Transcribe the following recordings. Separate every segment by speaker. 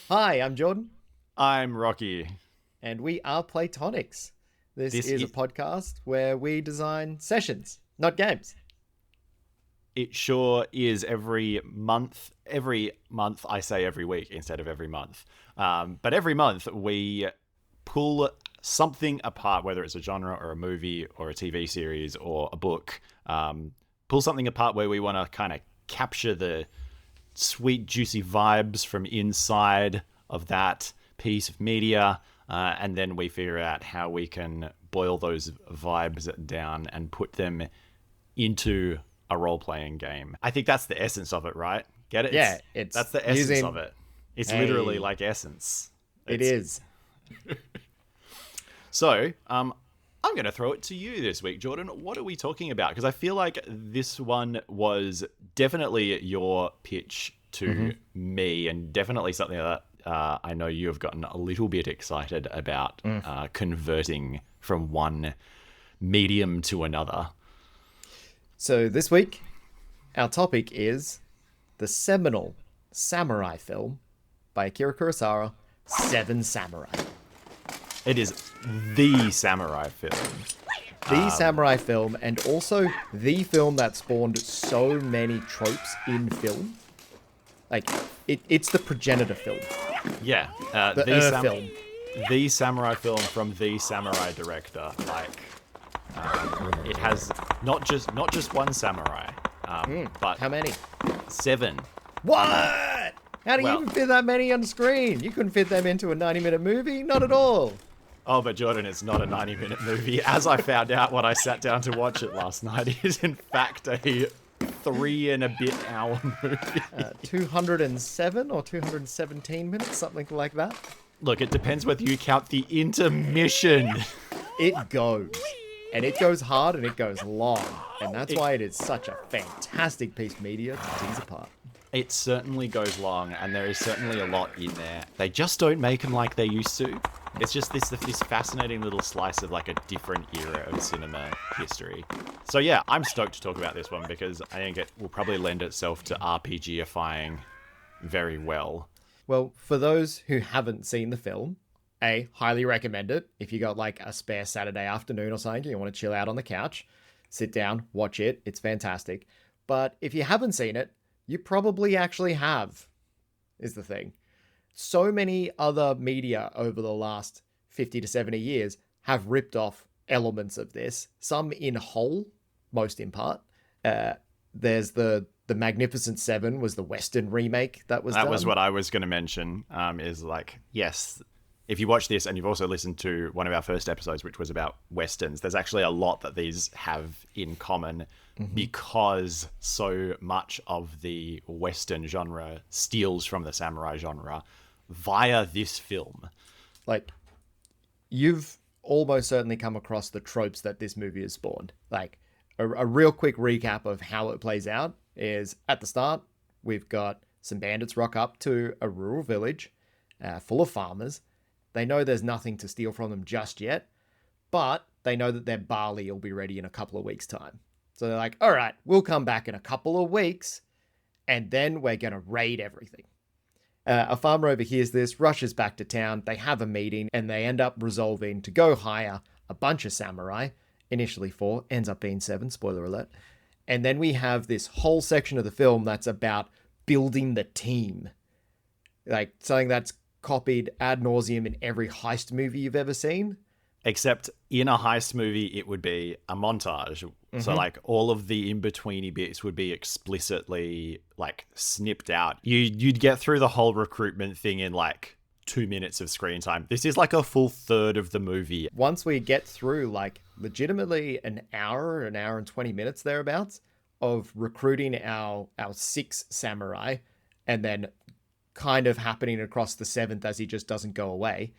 Speaker 1: Hi, I'm Jordan,
Speaker 2: I'm Rocky.
Speaker 1: and we are Platonics. This
Speaker 2: This
Speaker 1: is a
Speaker 2: is,
Speaker 1: podcast where we design sessions, not games.
Speaker 2: it sure is every month. Every month, I say every week instead of every month. But every month, we pull something apart, whether it's a genre or a movie or a TV series or a book. Pull something apart where we want to kind of capture the sweet, juicy vibes from inside of that piece of media. And then we figure out how we can boil those vibes down and put them into a role-playing game. I think that's the essence of it, right? Get it?
Speaker 1: Yeah,
Speaker 2: That's the essence of it. It's literally like essence.
Speaker 1: It is.
Speaker 2: So, I'm going to throw it to you this week, Jordan. What are we talking about? Because I feel like this one was definitely your pitch to me, and definitely something that I know you have gotten a little bit excited about converting from one medium to another.
Speaker 1: So this week, our topic is the seminal samurai film by Akira Kurosawa, Seven Samurai.
Speaker 2: It is the samurai film.
Speaker 1: The samurai film, and also the film that spawned so many tropes in film. Like, it's the progenitor film.
Speaker 2: Yeah,
Speaker 1: The film.
Speaker 2: the samurai film from the samurai director. Like, it has not just one samurai, but
Speaker 1: How many?
Speaker 2: 7.
Speaker 1: What? How do you even fit that many on screen? You couldn't fit them into a 90-minute movie? Not at all.
Speaker 2: Oh, but Jordan, it's not a 90-minute movie. As I found out when I sat down to watch it last night, it is in fact a 3 and a bit hour movie.
Speaker 1: 207 or 217 minutes, something like that.
Speaker 2: Look, it depends whether you count the intermission.
Speaker 1: It goes. And it goes hard and it goes long. And that's why it is such a fantastic piece of media to tease apart.
Speaker 2: It certainly goes long, and there is certainly a lot in there. They just don't make them like they used to. It's just this fascinating little slice of like a different era of cinema history. So yeah, I'm stoked to talk about this one because I think it will probably lend itself to RPGifying very well.
Speaker 1: Well, for those who haven't seen the film, highly recommend it. If you got like a spare Saturday afternoon or something, you want to chill out on the couch, sit down, watch it. It's fantastic. But if you haven't seen it, you probably actually have, is the thing. So many other media over the last 50 to 70 years have ripped off elements of this, some in whole, most in part. There's the Magnificent Seven was the Western remake that was done.
Speaker 2: That was what I was going to mention, is like, yes, if you watch this and you've also listened to one of our first episodes, which was about Westerns, there's actually a lot that these have in common because so much of the Western genre steals from the samurai genre via this film.
Speaker 1: Like, you've almost certainly come across the tropes that this movie has spawned. Like, a real quick recap of how it plays out is, at the start, we've got some bandits rock up to a rural village full of farmers. They know there's nothing to steal from them just yet, but they know that their barley will be ready in a couple of weeks' time. So they're like, all right, we'll come back in a couple of weeks, and then we're going to raid everything. A farmer overhears this, rushes back to town, they have a meeting, and they end up resolving to go hire a bunch of samurai. Initially 4, ends up being 7, spoiler alert. And then we have this whole section of the film that's about building the team. Like, something that's copied ad nauseum in every heist movie you've ever seen.
Speaker 2: Except in a heist movie, it would be a montage. So like all of the in-betweeny bits would be explicitly like snipped out. You'd get through the whole recruitment thing in like 2 minutes of screen time. This is like a full third of the movie.
Speaker 1: Once we get through like legitimately an hour and 20 minutes thereabouts of recruiting our 6 samurai and then kind of happening across the 7th as he just doesn't go away.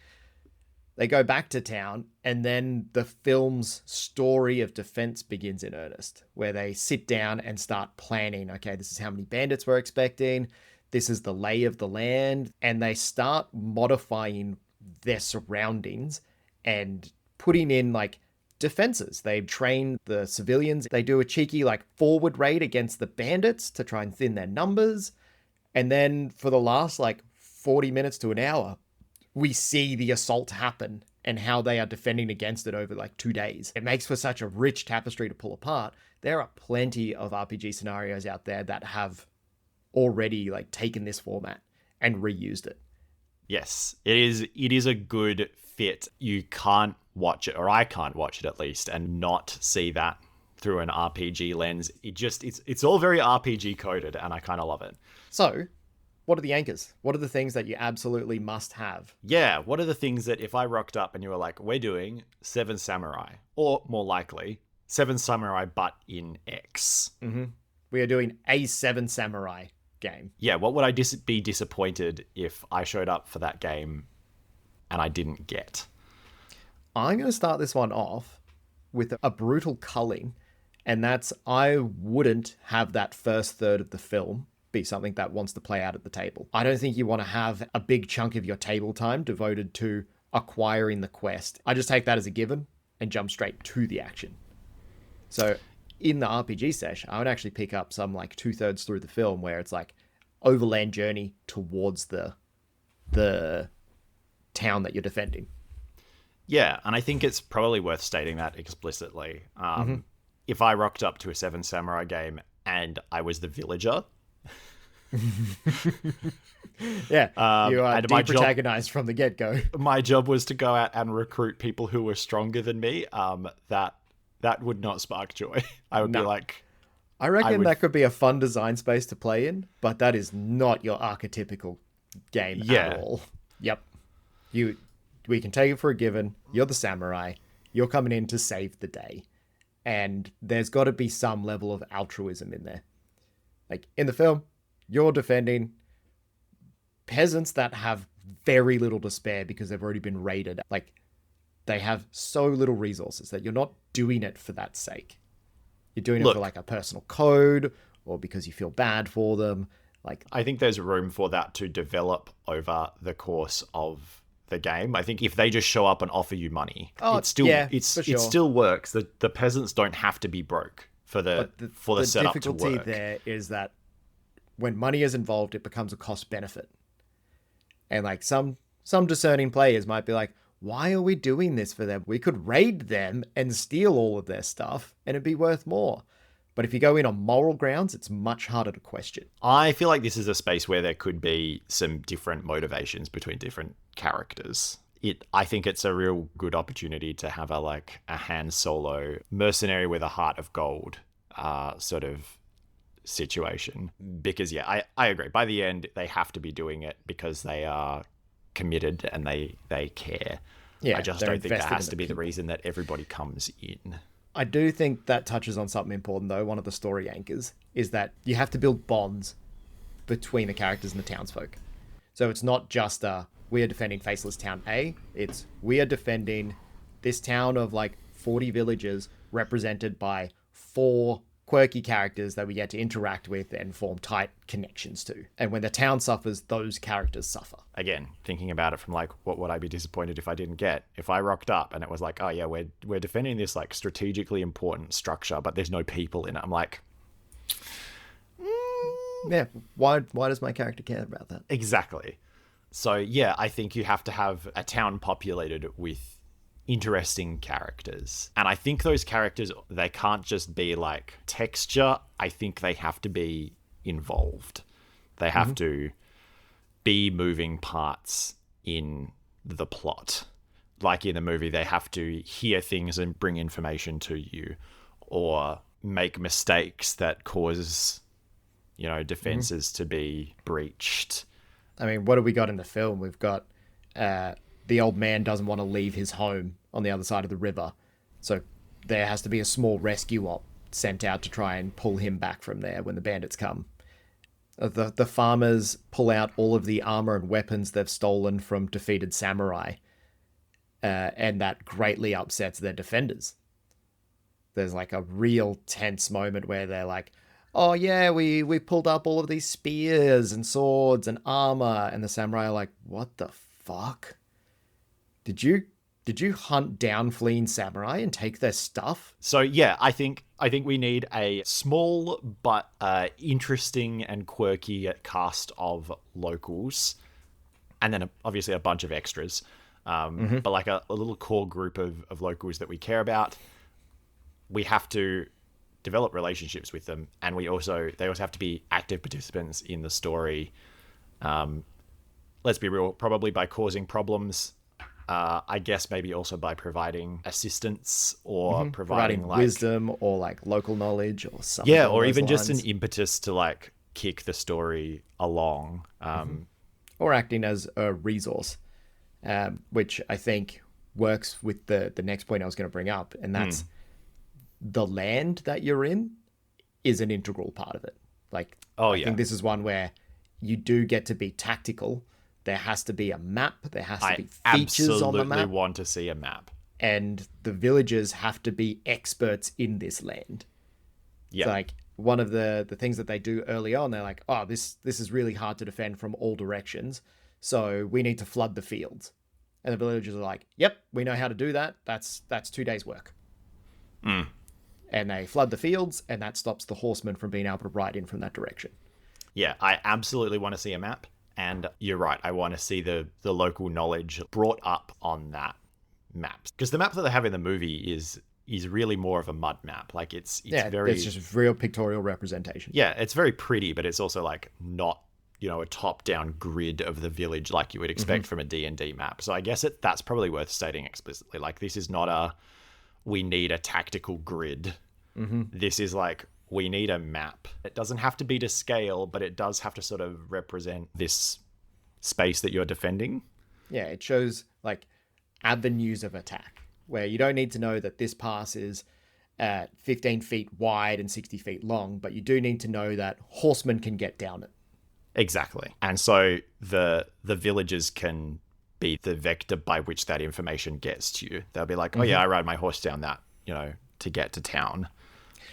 Speaker 1: They go back to town, and then the film's story of defense begins in earnest, where they sit down and start planning, okay, this is how many bandits we're expecting, this is the lay of the land, and they start modifying their surroundings and putting in, like, defenses. They train the civilians, they do a cheeky, like, forward raid against the bandits to try and thin their numbers, and then for the last, like, 40 minutes to an hour, we see the assault happen and how they are defending against it over like 2 days. It makes for such a rich tapestry to pull apart. There are plenty of RPG scenarios out there that have already like taken this format and reused it.
Speaker 2: Yes, it is a good fit. You can't watch it, or I can't watch it at least, and not see that through an RPG lens. It's all very RPG coded, and I kind of love it.
Speaker 1: So, what are the anchors? What are the things that you absolutely must have?
Speaker 2: Yeah, what are the things that if I rocked up and you were like, we're doing Seven Samurai, or more likely, Seven Samurai but in X.
Speaker 1: Mm-hmm. We are doing a Seven Samurai game.
Speaker 2: Yeah, what would I be disappointed if I showed up for that game and I didn't get?
Speaker 1: I'm going to start this one off with a brutal culling, and that's I wouldn't have that first third of the film be something that wants to play out at the table. I don't think you want to have a big chunk of your table time devoted to acquiring the quest. I just take that as a given and jump straight to the action. So in the RPG sesh, I would actually pick up some like 2/3 through the film where it's like overland journey towards the town that you're defending.
Speaker 2: Yeah, and I think it's probably worth stating that explicitly. If I rocked up to a Seven Samurai game and I was the villager,
Speaker 1: yeah, you are deprotagonized from the get-go.
Speaker 2: My job was to go out and recruit people who were stronger than me. That would not spark joy. I would be like...
Speaker 1: I reckon that could be a fun design space to play in, but that is not your archetypical game at all. Yep. We can take it for a given. You're the samurai. You're coming in to save the day. And there's got to be some level of altruism in there. Like, in the film, you're defending peasants that have very little to spare because they've already been raided. Like, they have so little resources that you're not doing it for that sake. You're doing it for like a personal code or because you feel bad for them. Like,
Speaker 2: I think there's room for that to develop over the course of the game. I think if they just show up and offer you money, it still works. The peasants don't have to be broke for the setup to work. The difficulty
Speaker 1: there is that when money is involved, it becomes a cost benefit. And like some discerning players might be like, why are we doing this for them? We could raid them and steal all of their stuff and it'd be worth more. But if you go in on moral grounds, it's much harder to question.
Speaker 2: I feel like this is a space where there could be some different motivations between different characters. I think it's a real good opportunity to have a Han Solo mercenary with a heart of gold sort of situation. Because I agree. By the end, they have to be doing it because they are committed and they care.
Speaker 1: Yeah,
Speaker 2: I just don't think that has to be the reason that everybody comes in.
Speaker 1: I do think that touches on something important, though. One of the story anchors is that you have to build bonds between the characters and the townsfolk. So it's not just we are defending Faceless Town A. It's we are defending this town of like 40 villagers represented by 4 quirky characters that we get to interact with and form tight connections to. And when the town suffers, those characters suffer.
Speaker 2: Again, thinking about it from like, what would I be disappointed if I didn't get? If I rocked up and it was like, oh yeah, we're defending this like strategically important structure, but there's no people in it. I'm like,
Speaker 1: yeah, why does my character care about that?
Speaker 2: Exactly. So yeah, I think you have to have a town populated with interesting characters. And I think those characters, they can't just be like texture. I think they have to be involved. They have to be moving parts in the plot. Like in the movie, they have to hear things and bring information to you or make mistakes that cause, defenses to be breached.
Speaker 1: I mean, what have we got in the film? We've got the old man doesn't want to leave his home on the other side of the river. So there has to be a small rescue op sent out to try and pull him back from there when the bandits come. The farmers pull out all of the armor and weapons they've stolen from defeated samurai. And that greatly upsets their defenders. There's like a real tense moment where they're like, oh yeah, we pulled up all of these spears and swords and armor. And the samurai are like, what the fuck? Did you hunt down fleeing samurai and take their stuff?
Speaker 2: So yeah, I think we need a small but interesting and quirky cast of locals and then obviously a bunch of extras. But like a little core group of locals that we care about. We have to develop relationships with them, and they also have to be active participants in the story. Let's be real, probably by causing problems. I guess maybe also by providing assistance or providing like
Speaker 1: wisdom or like local knowledge or something.
Speaker 2: Yeah, or even just an impetus to like kick the story along.
Speaker 1: Or acting as a resource, which I think works with the next point I was going to bring up, and that's the land that you're in is an integral part of it. Like, I think this is one where you do get to be tactical. There has to be a map. There has to be features on the map.
Speaker 2: I absolutely want to see a map.
Speaker 1: And the villagers have to be experts in this land. Yeah. So like one of the things that they do early on, they're like, oh, this is really hard to defend from all directions. So we need to flood the fields. And the villagers are like, yep, we know how to do that. That's 2 days work. And they flood the fields, and that stops the horsemen from being able to ride in from that direction.
Speaker 2: Yeah, I absolutely want to see a map. And you're right, I want to see the local knowledge brought up on that map. Because the map that they have in the movie is really more of a mud map. Like it's very...
Speaker 1: it's just real pictorial representation.
Speaker 2: Yeah, it's very pretty, but it's also like not, a top-down grid of the village like you would expect from a D&D map. So I guess that's probably worth stating explicitly. Like this is not we need a tactical grid. This is like, we need a map. It doesn't have to be to scale, but it does have to sort of represent this space that you're defending.
Speaker 1: Yeah, it shows like avenues of attack where you don't need to know that this pass is 15 feet wide and 60 feet long, but you do need to know that horsemen can get down it.
Speaker 2: Exactly. And so the villagers can be the vector by which that information gets to you. They'll be like, oh yeah, I ride my horse down that, to get to town.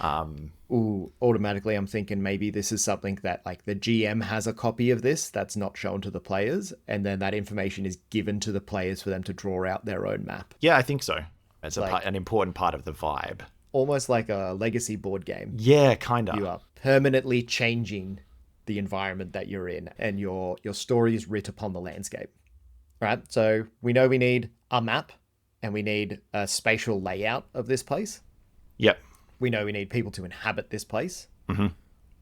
Speaker 1: Automatically I'm thinking maybe this is something that like the GM has a copy of this that's not shown to the players, and then that information is given to the players for them to draw out their own map.
Speaker 2: Yeah, I think so. It's like, an important part of the vibe.
Speaker 1: Almost like a legacy board game.
Speaker 2: Yeah, kind of.
Speaker 1: You are permanently changing the environment that you're in, and your story is writ upon the landscape. All right, so we know we need a map, and we need a spatial layout of this place.
Speaker 2: Yep.
Speaker 1: We know we need people to inhabit this place.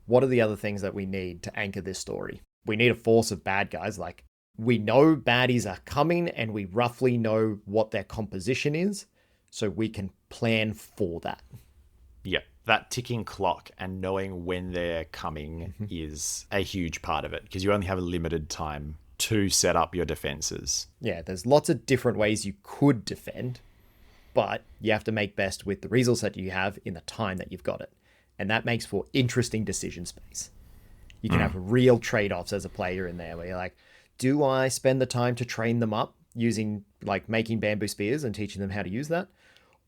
Speaker 1: What are the other things that we need to anchor this story? We need a force of bad guys. Like, we know baddies are coming, and we roughly know what their composition is, so we can plan for that.
Speaker 2: Yep. That ticking clock and knowing when they're coming is a huge part of it, because you only have a limited time to set up your defenses.
Speaker 1: Yeah, there's lots of different ways you could defend, but you have to make best with the resource that you have in the time that you've got it. And that makes for interesting decision space. You can have real trade-offs as a player in there where you're like, do I spend the time to train them up using, like, making bamboo spears and teaching them how to use that?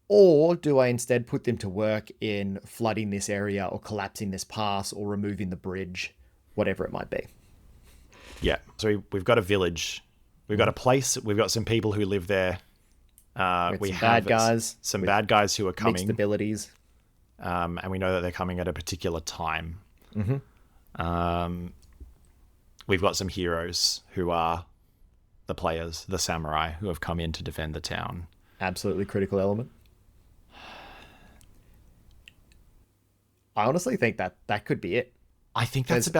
Speaker 1: Or do I instead put them to work in flooding this area or collapsing this pass or removing the bridge, whatever it might be?
Speaker 2: Yeah. So we've got a village. We've got a place. We've got some people who live there. We have some bad guys who are coming.
Speaker 1: Mixed abilities.
Speaker 2: And we know that they're coming at a particular time. We've got some heroes who are the players, the samurai, who have come in to defend the town.
Speaker 1: Absolutely critical element. I honestly think that could be it.
Speaker 2: I think
Speaker 1: there's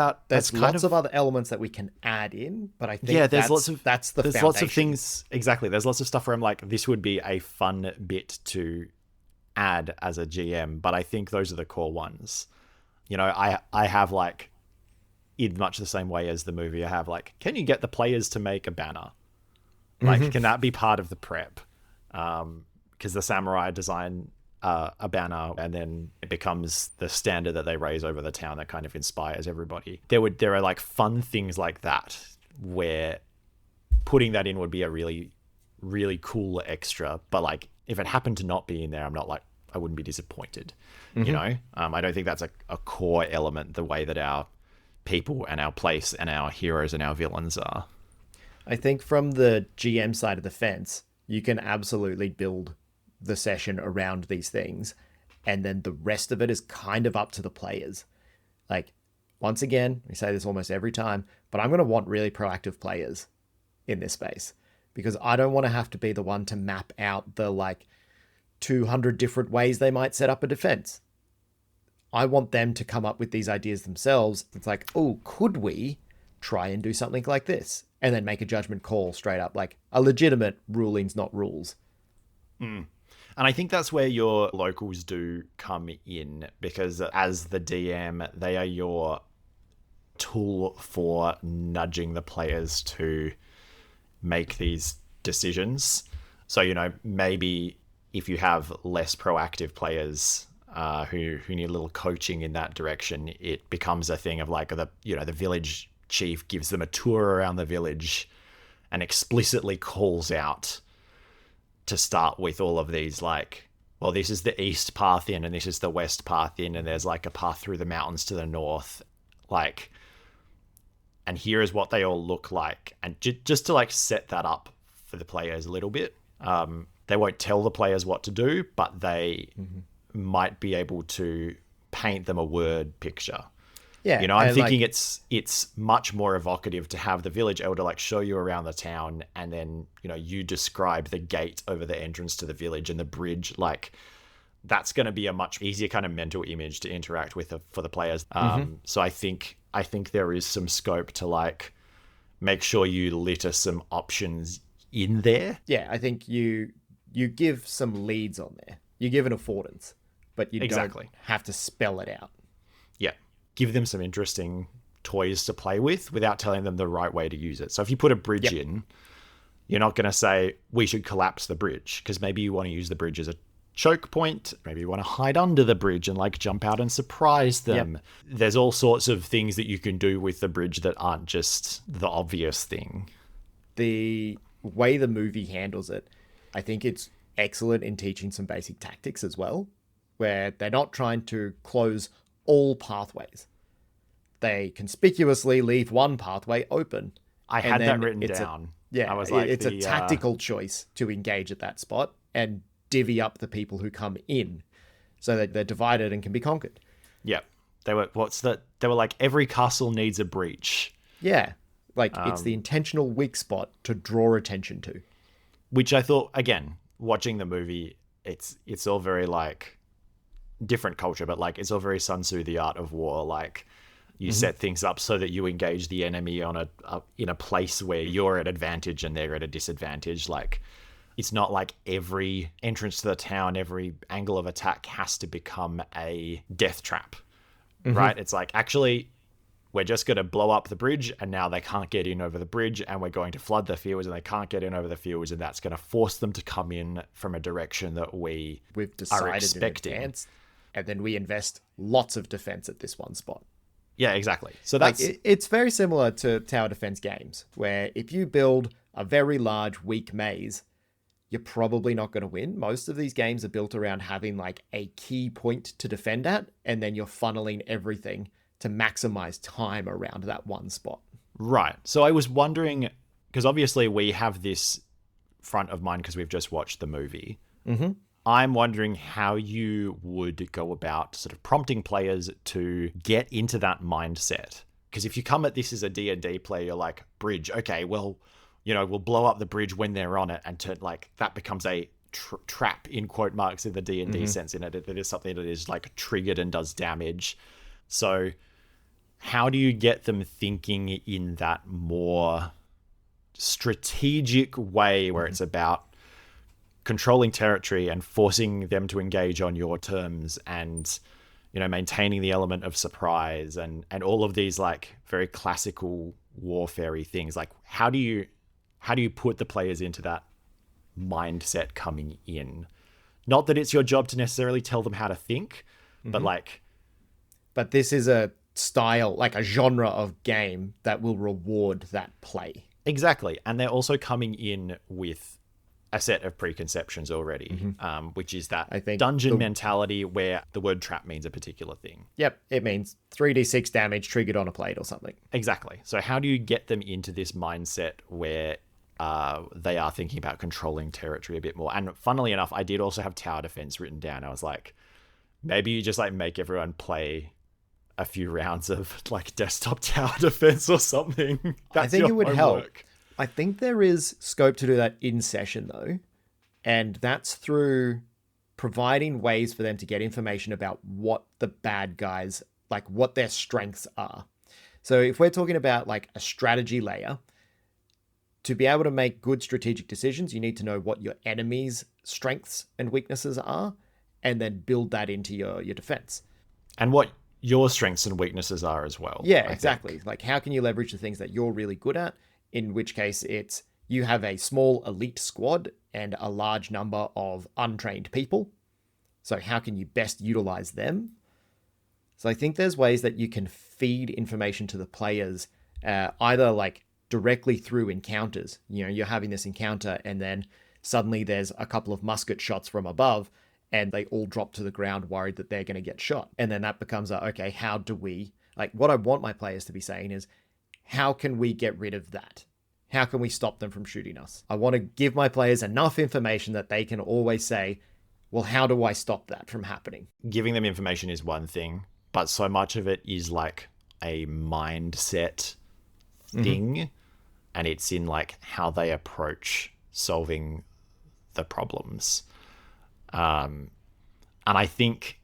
Speaker 1: lots of other elements that we can add in, but I think that's the foundation.
Speaker 2: Lots of things. Exactly. There's lots of stuff where I'm like, this would be a fun bit to add as a GM, but I think those are the core ones. I have like, in much the same way as the movie, I have like, can you get the players to make a banner? Like, can that be part of the prep? Because the samurai design a banner, and then it becomes the standard that they raise over the town that kind of inspires everybody. There are like fun things like that where putting that in would be a really, really cool extra. But like, if it happened to not be in there, I wouldn't be disappointed. I don't think that's a core element, the way that our people and our place and our heroes and our villains are.
Speaker 1: I think from the GM side of the fence, you can absolutely build the session around these things, and then the rest of it is kind of up to the players. Like, once again, we say this almost every time, but I'm going to want really proactive players. in this space, because I don't want to have to be the one to map out the like 200 different ways they might set up a defense. I want them to come up with these ideas themselves. It's like, oh, could we try and do something like this? And then make a judgment call straight up, like a legitimate rulings, not rules.
Speaker 2: And I think that's where your locals do come in, because as the DM, they are your tool for nudging the players to make these decisions. So, maybe if you have less proactive players who need a little coaching in that direction, it becomes a thing of like the village chief gives them a tour around the village and explicitly calls out to start with all of these, like, well, this is the east path in and this is the west path in, and there's like a path through the mountains to the north, like, and here is what they all look like. And just to like set that up for the players a little bit. They won't tell the players what to do, but they might be able to paint them a word picture.
Speaker 1: Yeah,
Speaker 2: I'm thinking like, it's much more evocative to have the village elder like show you around the town, and then you describe the gate over the entrance to the village and the bridge. Like, that's going to be a much easier kind of mental image to interact with for the players. So I think there is some scope to like make sure you litter some options in there.
Speaker 1: Yeah, I think you give some leads on there. You give an affordance, but you don't have to spell it out.
Speaker 2: Yeah. Give them some interesting toys to play with without telling them the right way to use it. So if you put a bridge in, you're not going to say, we should collapse the bridge, because maybe you want to use the bridge as a choke point. Maybe you want to hide under the bridge and like jump out and surprise them. Yep. There's all sorts of things that you can do with the bridge that aren't just the obvious thing.
Speaker 1: The way the movie handles it, I think it's excellent in teaching some basic tactics as well, where they're not trying to close all pathways. They conspicuously leave one pathway open.
Speaker 2: I had that written down.
Speaker 1: I was like, it's a tactical choice to engage at that spot and divvy up the people who come in so that they're divided and can be conquered.
Speaker 2: Yeah. They were like, every castle needs a breach.
Speaker 1: Yeah. Like, it's the intentional weak spot to draw attention to.
Speaker 2: Which I thought, again, watching the movie, it's all very like different culture, but like it's all very Sun Tzu, the art of war. Like, you set things up so that you engage the enemy on in a place where you're at advantage and they're at a disadvantage. Like, it's not like every entrance to the town, every angle of attack has to become a death trap, right? It's like, actually, we're just going to blow up the bridge and now they can't get in over the bridge, and we're going to flood the fields and they can't get in over the fields, and that's going to force them to come in from a direction that we've decided are expecting. In advance,
Speaker 1: and then we invest lots of defense at this one spot.
Speaker 2: Yeah, exactly. So that's
Speaker 1: like, it's very similar to tower defense games, where if you build a very large, weak maze, you're probably not going to win. Most of these games are built around having like a key point to defend at, and then you're funneling everything to maximize time around that one spot.
Speaker 2: Right. So I was wondering, because obviously we have this front of mind because we've just watched the movie. I'm wondering how you would go about sort of prompting players to get into that mindset. Because if you come at this as a D&D player, you're like, bridge, okay, well, we'll blow up the bridge when they're on it, and like that becomes a trap in quote marks in the D&D sense in it. It is something that is like triggered and does damage. So how do you get them thinking in that more strategic way where it's about controlling territory and forcing them to engage on your terms, and maintaining the element of surprise and all of these like very classical warfare-y things? Like, how do you put the players into that mindset coming in? Not that it's your job to necessarily tell them how to think, but
Speaker 1: this is a style, like a genre of game that will reward that play.
Speaker 2: Exactly. And they're also coming in with a set of preconceptions already, which is that dungeon mentality where the word trap means a particular thing.
Speaker 1: Yep, it means 3d6 damage triggered on a plate or something.
Speaker 2: Exactly. So how do you get them into this mindset where they are thinking about controlling territory a bit more? And funnily enough, I did also have tower defense written down. I was like, maybe you just like make everyone play a few rounds of like desktop tower defense or something.
Speaker 1: I think it would help. I think there is scope to do that in session though, and that's through providing ways for them to get information about what the bad guys, like what their strengths are. So if we're talking about like a strategy layer, to be able to make good strategic decisions, you need to know what your enemy's strengths and weaknesses are, and then build that into your defense.
Speaker 2: And what your strengths and weaknesses are as well.
Speaker 1: Yeah, exactly. Like, how can you leverage the things that you're really good at? In which case, it's you have a small elite squad and a large number of untrained people. So how can you best utilize them? So I think there's ways that you can feed information to the players, either like directly through encounters. You know, you're having this encounter and then suddenly there's a couple of musket shots from above and they all drop to the ground worried that they're going to get shot. And then that becomes okay, how do we, like, what I want my players to be saying is, how can we get rid of that? How can we stop them from shooting us? I want to give my players enough information that they can always say, well, how do I stop that from happening?
Speaker 2: Giving them information is one thing, but so much of it is like a mindset thing, and it's in like how they approach solving the problems. And I think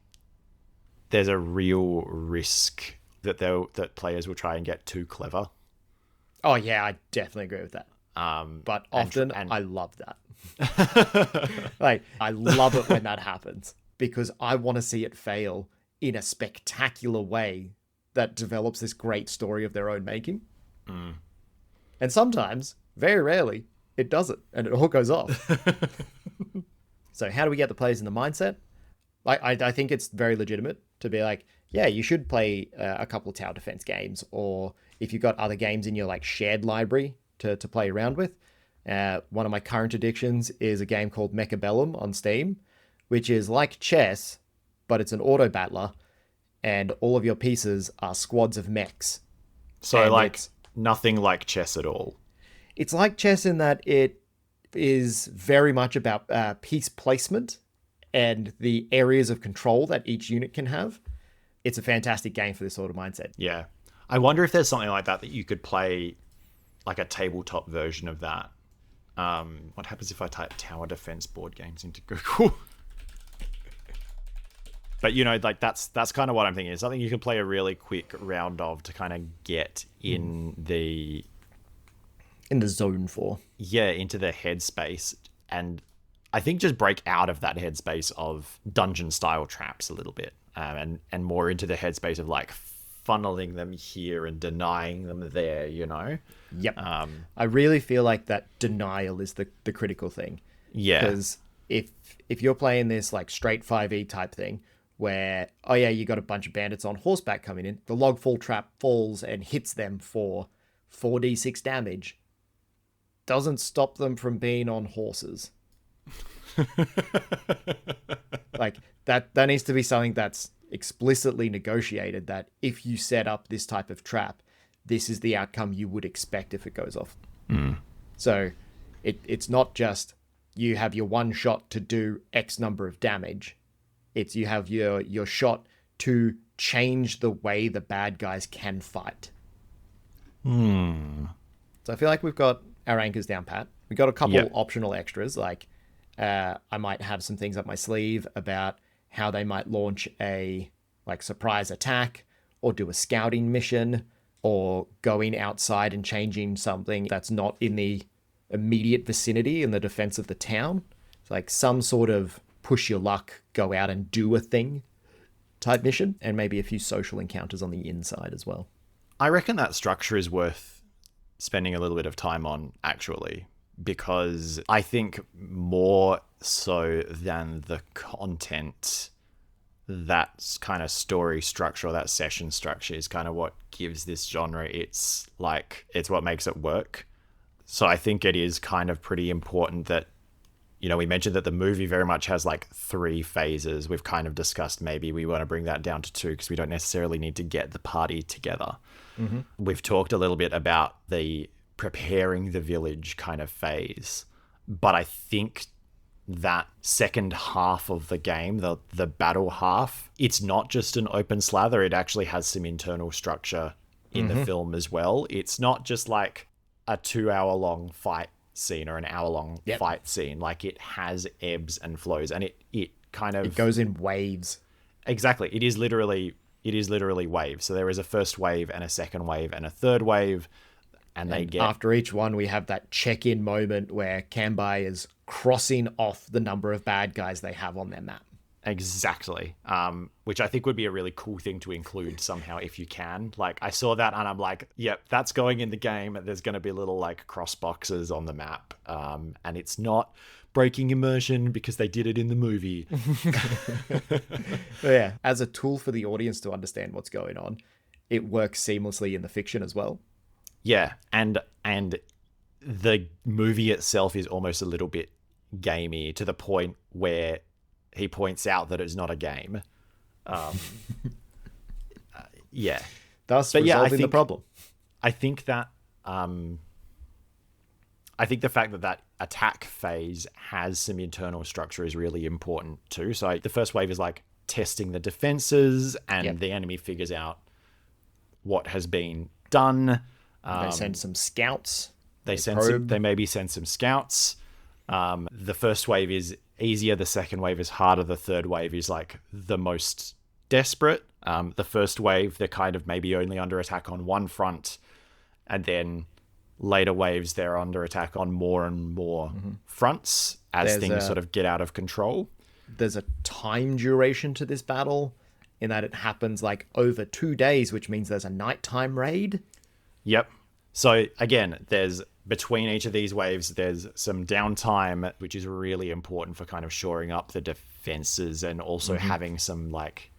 Speaker 2: there's a real risk that players will try and get too clever.
Speaker 1: Oh yeah, I definitely agree with that. But often I love that. Like, I love it when that happens because I want to see it fail in a spectacular way that develops this great story of their own making. And sometimes, very rarely, it doesn't, and it all goes off. So how do we get the players in the mindset? I think it's very legitimate to be like, yeah, you should play a couple of tower defense games, or if you've got other games in your like shared library to play around with. One of my current addictions is a game called Mechabellum on Steam, which is like chess, but it's an auto battler, and all of your pieces are squads of mechs.
Speaker 2: So like nothing like chess at all.
Speaker 1: It's like chess in that it is very much about piece placement and the areas of control that each unit can have. It's a fantastic game for this sort of mindset.
Speaker 2: Yeah. I wonder if there's something like that you could play, like a tabletop version of that. What happens if I type tower defense board games into Google? But, you know, like that's kind of what I'm thinking. It's something you can play a really quick round of to kind of get in the
Speaker 1: zone for.
Speaker 2: Yeah, into the headspace. And I think just break out of that headspace of dungeon style traps a little bit, and more into the headspace of like funneling them here and denying them there, you know?
Speaker 1: Yep. I really feel like that denial is the critical thing.
Speaker 2: Yeah.
Speaker 1: Because if you're playing this like straight 5e type thing where, oh yeah, you got a bunch of bandits on horseback coming in, the logfall trap falls and hits them for 4d6 damage, doesn't stop them from being on horses. Like that needs to be something that's explicitly negotiated, that if you set up this type of trap, this is the outcome you would expect if it goes off. So it's not just you have your one shot to do X number of damage. It's you have your shot to change the way the bad guys can fight. So I feel like we've got our anchors down pat. We got a couple optional extras, like I might have some things up my sleeve about how they might launch a like surprise attack or do a scouting mission or going outside and changing something that's not in the immediate vicinity in the defense of the town. It's like some sort of push your luck, go out and do a thing type mission, and maybe a few social encounters on the inside as well.
Speaker 2: I reckon that structure is worth spending a little bit of time on, actually, because I think more so than the content, that kind of story structure or that session structure is kind of what gives this genre it's what makes it work. So I think it is kind of pretty important that, you know, we mentioned that the movie very much has like 3 phases. We've kind of discussed maybe we want to bring that down to 2 because we don't necessarily need to get the party together. We've talked a little bit about the preparing the village kind of phase, but I think that second half of the game, the battle half, it's not just an open slather. It actually has some internal structure in the film as well. It's not just like a 2 hour long fight scene or an hour long
Speaker 1: Yep.
Speaker 2: fight scene. Like, it has ebbs and flows, and it kind of
Speaker 1: It goes in waves.
Speaker 2: exactly. It is literally waves. So there is a first wave and a second wave and a third wave, and they get
Speaker 1: After each one, we have that check-in moment where Kanbai is crossing off the number of bad guys they have on their map.
Speaker 2: exactly. Which I think would be a really cool thing to include somehow if you can. Like, I saw that and I'm like, yep, that's going in the game. There's going to be little like cross boxes on the map, and it's not breaking immersion because they did it in the movie.
Speaker 1: But yeah, as a tool for the audience to understand what's going on, it works seamlessly in the fiction as well.
Speaker 2: Yeah, and the movie itself is almost a little bit gamey to the point where he points out that it's not a game. Yeah,
Speaker 1: Thus
Speaker 2: but
Speaker 1: resolving
Speaker 2: yeah,
Speaker 1: the problem.
Speaker 2: I think that I think the fact that that attack phase has some internal structure is really important too. So the first wave is like testing the defenses, and the enemy figures out what has been done.
Speaker 1: They send some scouts.
Speaker 2: They maybe send some scouts. The first wave is easier. The second wave is harder. The third wave is like the most desperate. The first wave, they're kind of maybe only under attack on one front, and then later waves, they're under attack on more and more fronts as things sort of get out of control.
Speaker 1: There's a time duration to this battle in that it happens like over 2 days, which means there's a nighttime raid.
Speaker 2: Yep. So again, there's between each of these waves, there's some downtime, which is really important for kind of shoring up the defenses and also having some like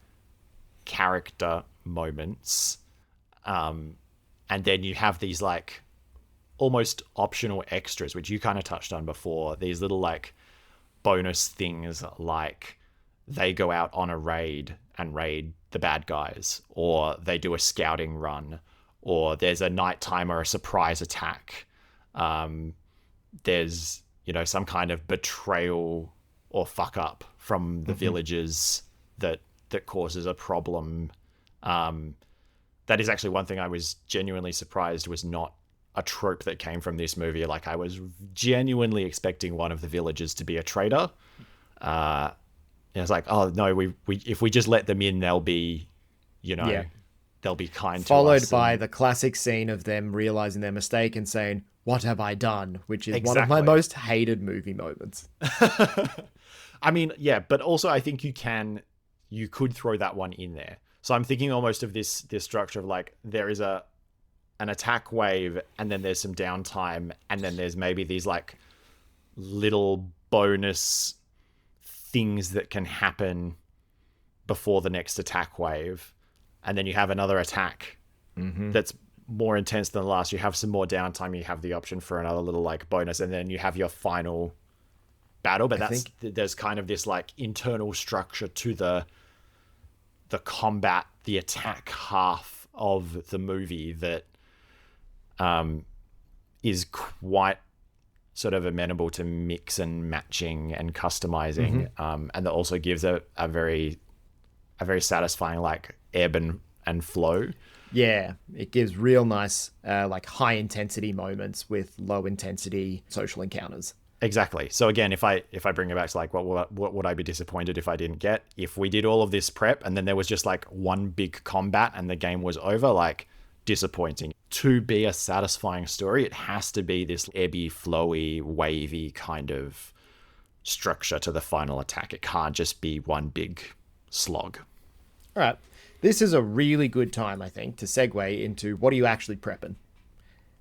Speaker 2: character moments. And then you have these like almost optional extras, which you kind of touched on before. These little like bonus things, like they go out on a raid and raid the bad guys, or they do a scouting run, or there's a nighttime or a surprise attack. There's, you know, some kind of betrayal or fuck up from the villagers that causes a problem. That is actually one thing I was genuinely surprised was not a trope that came from this movie. Like, I was genuinely expecting one of the villagers to be a traitor. It's like, oh no, we if we just let them in, they'll be, you know, they'll be kind to us.
Speaker 1: Followed by the classic scene of them realizing their mistake and saying, "What have I done?" Which is one of my most hated movie moments.
Speaker 2: I mean, yeah, but also I think you could throw that one in there. So I'm thinking almost of this structure of like, there is an attack wave, and then there's some downtime, and then there's maybe these like little bonus things that can happen before the next attack wave, and then you have another attack that's more intense than the last. You have some more downtime, you have the option for another little like bonus, and then you have your final battle. But there's kind of this like internal structure to the combat, the attack half of the movie that is quite sort of amenable to mix and matching and customizing, and that also gives a very satisfying like ebb and flow.
Speaker 1: Yeah, it gives real nice like high intensity moments with low intensity social encounters.
Speaker 2: Exactly. So again, if I bring it back to like what would I be disappointed if I didn't get, if we did all of this prep and then there was just like one big combat and the game was over, like, disappointing. To be a satisfying story, it has to be this ebby, flowy, wavy kind of structure to the final attack. It can't just be one big slog.
Speaker 1: All right. This is a really good time, I think, to segue into what are you actually prepping?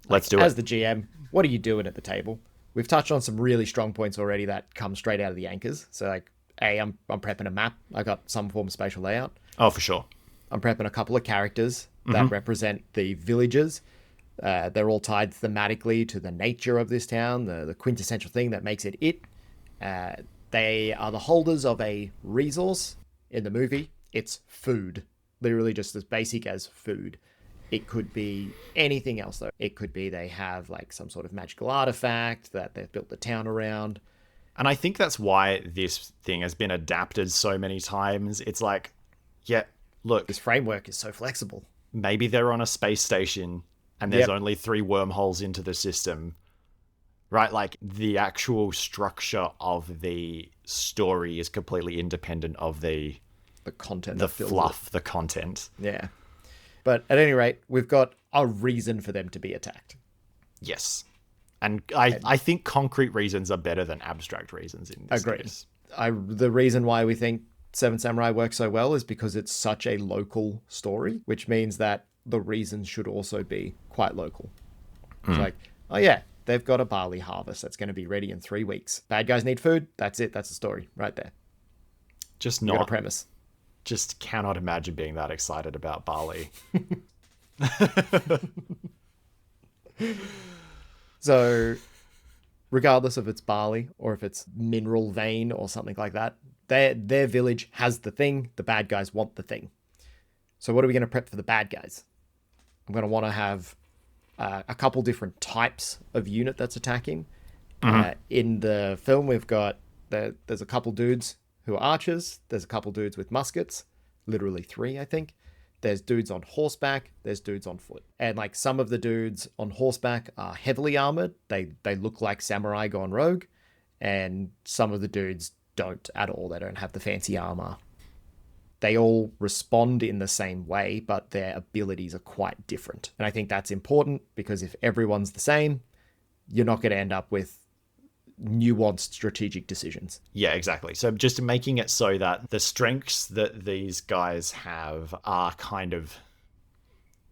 Speaker 2: Let's do it.
Speaker 1: As the GM, what are you doing at the table? We've touched on some really strong points already that come straight out of the anchors. So, like, I'm prepping a map. I got some form of spatial layout.
Speaker 2: Oh, for sure.
Speaker 1: I'm prepping a couple of characters that represent the villagers. They're all tied thematically to the nature of this town, the quintessential thing that makes it it. They are the holders of a resource in the movie. It's food. Literally just as basic as food. It could be anything else, though. It could be they have like some sort of magical artifact that they've built the town around.
Speaker 2: And I think that's why this thing has been adapted so many times. It's like, yeah, look,
Speaker 1: This framework is so flexible.
Speaker 2: maybe they're on a space station and there's
Speaker 1: Yep.
Speaker 2: only 3 wormholes into the system, right? Like the actual structure of the story is completely independent of the
Speaker 1: content
Speaker 2: the
Speaker 1: that fills
Speaker 2: fluff, the content.
Speaker 1: it. Yeah. But at any rate, we've got a reason for them to be attacked.
Speaker 2: Yes. And I think concrete reasons are better than abstract reasons in this
Speaker 1: Agreed.
Speaker 2: case.
Speaker 1: The reason why we think Seven Samurai works so well is because it's such a local story, which means that the reasons should also be quite local. It's like, oh yeah, they've got a barley harvest that's going to be ready in 3 weeks. Bad guys need food. That's it. That's the story right there.
Speaker 2: Just
Speaker 1: Got a
Speaker 2: not
Speaker 1: premise.
Speaker 2: Just cannot imagine being that excited about barley.
Speaker 1: So, regardless if it's barley or if it's mineral vein or something like that, their village has the thing. The bad guys want the thing. So, what are we going to prep for the bad guys? I'm going to want to have a couple different types of unit that's attacking. In the film, we've got there's a couple dudes who are archers. There's a couple dudes with muskets, literally 3, I think. There's dudes on horseback. There's dudes on foot. And like some of the dudes on horseback are heavily armored. They look like samurai gone rogue. And some of the dudes don't at all. They don't have the fancy armor. They all respond in the same way, but their abilities are quite different. And I think that's important because if everyone's the same, you're not going to end up with nuanced strategic decisions.
Speaker 2: Yeah, exactly. So just making it so that the strengths that these guys have are kind of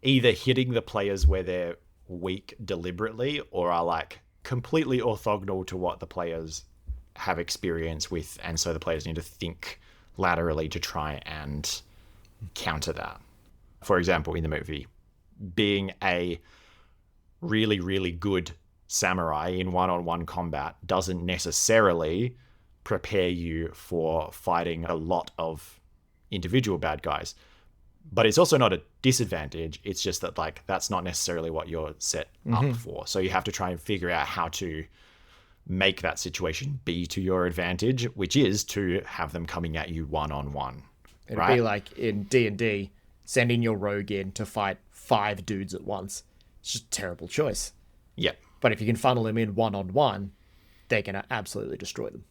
Speaker 2: either hitting the players where they're weak deliberately or are like completely orthogonal to what the players have experience with. And so the players need to think laterally to try and counter that. For example, in the movie, being a really, really good samurai in one-on-one combat doesn't necessarily prepare you for fighting a lot of individual bad guys, but it's also not a disadvantage. It's just that like that's not necessarily what you're set up for, so you have to try and figure out how to make that situation be to your advantage, which is to have them coming at you one-on-one.
Speaker 1: It'd be like in D&D, sending your rogue in to fight 5 dudes at once. It's just a terrible choice.
Speaker 2: Yep.
Speaker 1: But if you can funnel them in one-on-one, they're going to absolutely destroy them.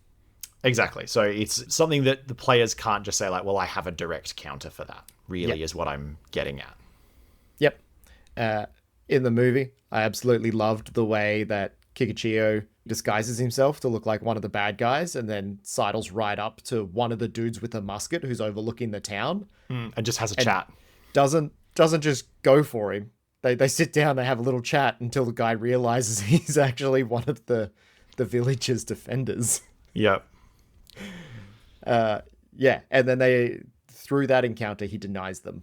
Speaker 2: Exactly. So it's something that the players can't just say like, well, I have a direct counter for that, really is what I'm getting at.
Speaker 1: Yep. In the movie, I absolutely loved the way that Kikuchiyo disguises himself to look like one of the bad guys and then sidles right up to one of the dudes with a musket who's overlooking the town.
Speaker 2: And just has a chat.
Speaker 1: Doesn't just go for him. They sit down, they have a little chat until the guy realizes he's actually one of the village's defenders.
Speaker 2: Yep.
Speaker 1: Yeah, and then through that encounter, he denies them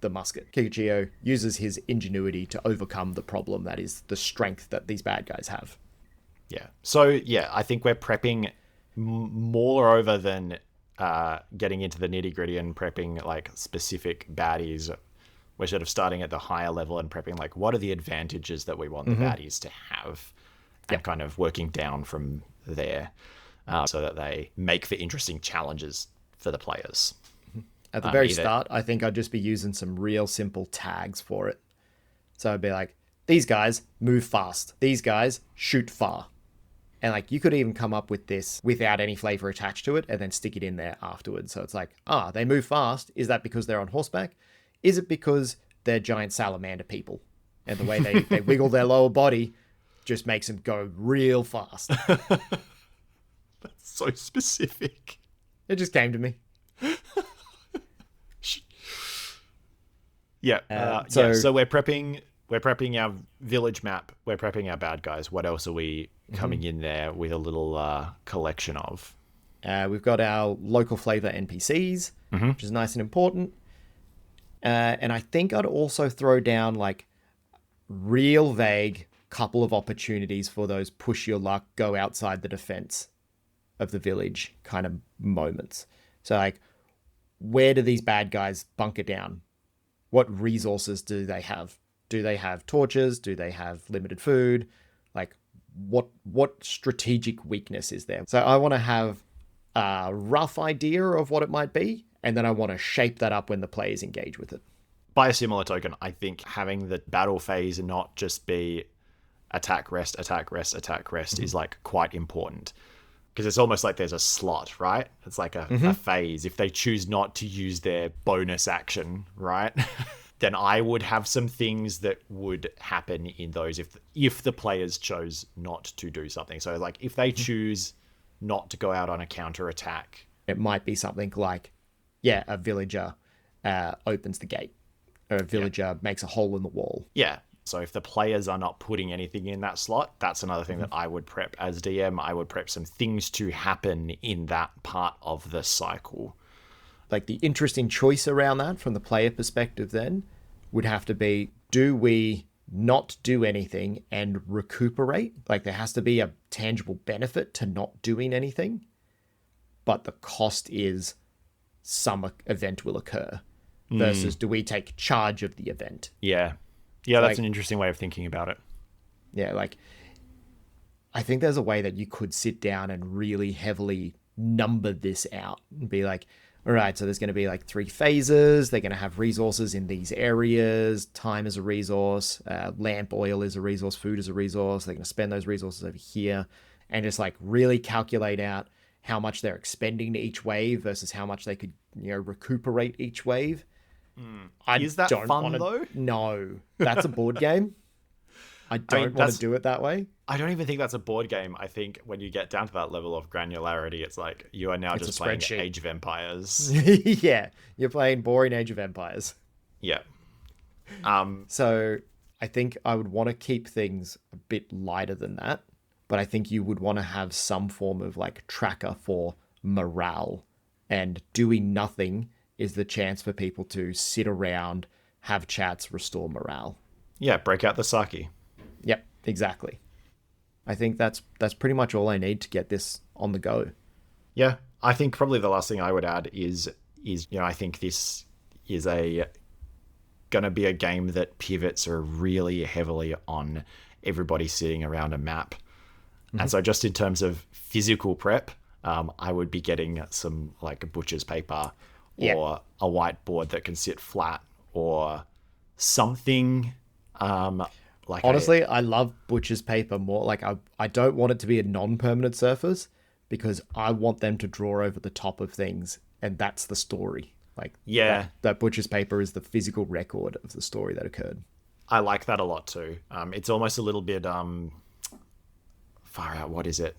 Speaker 1: the musket. Kikuchiyo uses his ingenuity to overcome the problem that is the strength that these bad guys have.
Speaker 2: Yeah. So, yeah, I think we're prepping moreover than getting into the nitty-gritty and prepping like specific baddies. We're sort of starting at the higher level and prepping like what are the advantages that we want the baddies to have and kind of working down from there so that they make for interesting challenges for the players.
Speaker 1: At the very start, I think I'd just be using some real simple tags for it. So I'd be like, these guys move fast. These guys shoot far. And like you could even come up with this without any flavor attached to it and then stick it in there afterwards. So it's like, they move fast. Is that because they're on horseback? Is it because they're giant salamander people? And the way they wiggle their lower body just makes them go real fast.
Speaker 2: That's so specific.
Speaker 1: It just came to me.
Speaker 2: Yeah. So we're prepping our village map. We're prepping our bad guys. What else are we coming in there with a little collection of?
Speaker 1: We've got our local flavor NPCs, which is nice and important. And I think I'd also throw down like real vague couple of opportunities for those push your luck, go outside the defense of the village kind of moments. So like, where do these bad guys bunker down? What resources do they have? Do they have torches? Do they have limited food? Like what strategic weakness is there? So I want to have a rough idea of what it might be. And then I want to shape that up when the players engage with it.
Speaker 2: By a similar token, I think having the battle phase not just be attack, rest, attack, rest, attack, rest is like quite important. Because it's almost like there's a slot, right? It's like a phase. If they choose not to use their bonus action, right? Then I would have some things that would happen in those if the players chose not to do something. So like if they choose not to go out on a counter attack,
Speaker 1: it might be something like, yeah, a villager opens the gate, or a villager makes a hole in the wall.
Speaker 2: Yeah. So if the players are not putting anything in that slot, that's another thing that I would prep as DM. I would prep some things to happen in that part of the cycle.
Speaker 1: Like the interesting choice around that from the player perspective then would have to be, do we not do anything and recuperate? Like there has to be a tangible benefit to not doing anything, but the cost is some event will occur, versus do we take charge of the event?
Speaker 2: Yeah. Yeah, that's an interesting way of thinking about it.
Speaker 1: Yeah, like I think there's a way that you could sit down and really heavily number this out and be like, all right, so there's going to be like 3 phases. They're going to have resources in these areas. Time is a resource. Lamp oil is a resource. Food is a resource. They're going to spend those resources over here, and just like really calculate out how much they're expending to each wave versus how much they could, recuperate each wave.
Speaker 2: Is that fun though?
Speaker 1: No, that's a board game. I don't want to do it that way.
Speaker 2: I don't even think that's a board game. I think when you get down to that level of granularity, it's like you are now just playing Age of Empires.
Speaker 1: Yeah, you're playing boring Age of Empires.
Speaker 2: Yeah.
Speaker 1: So I think I would want to keep things a bit lighter than that, but I think you would want to have some form of like tracker for morale, and doing nothing is the chance for people to sit around, have chats, restore morale.
Speaker 2: Yeah, break out the sake.
Speaker 1: Yep, exactly. I think that's pretty much all I need to get this on the go.
Speaker 2: Yeah, I think probably the last thing I would add is I think this is gonna be a game that pivots are really heavily on everybody sitting around a map. And so just in terms of physical prep, I would be getting some like a butcher's paper or a whiteboard that can sit flat or something. Like
Speaker 1: honestly, I love butcher's paper more. Like I don't want it to be a non-permanent surface, because I want them to draw over the top of things, and that's the story. Like that butcher's paper is the physical record of the story that occurred.
Speaker 2: I like that a lot too. It's almost a little bit far out. What is it?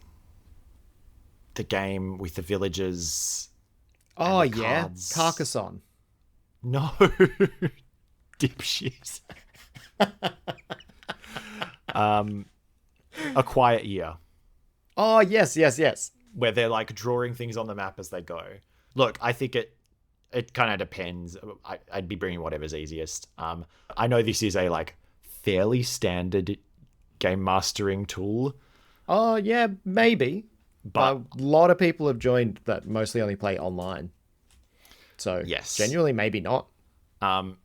Speaker 2: The game with the villagers.
Speaker 1: Oh yeah, Carcassonne.
Speaker 2: No, dipshit. A Quiet Year.
Speaker 1: Oh yes.
Speaker 2: Where they're like drawing things on the map as they go. Look, I think it kind of depends. I'd be bringing whatever's easiest. I know this is a like fairly standard game mastering tool.
Speaker 1: Oh yeah, maybe. But a lot of people have joined that mostly only play online. So
Speaker 2: yes,
Speaker 1: genuinely maybe not.
Speaker 2: And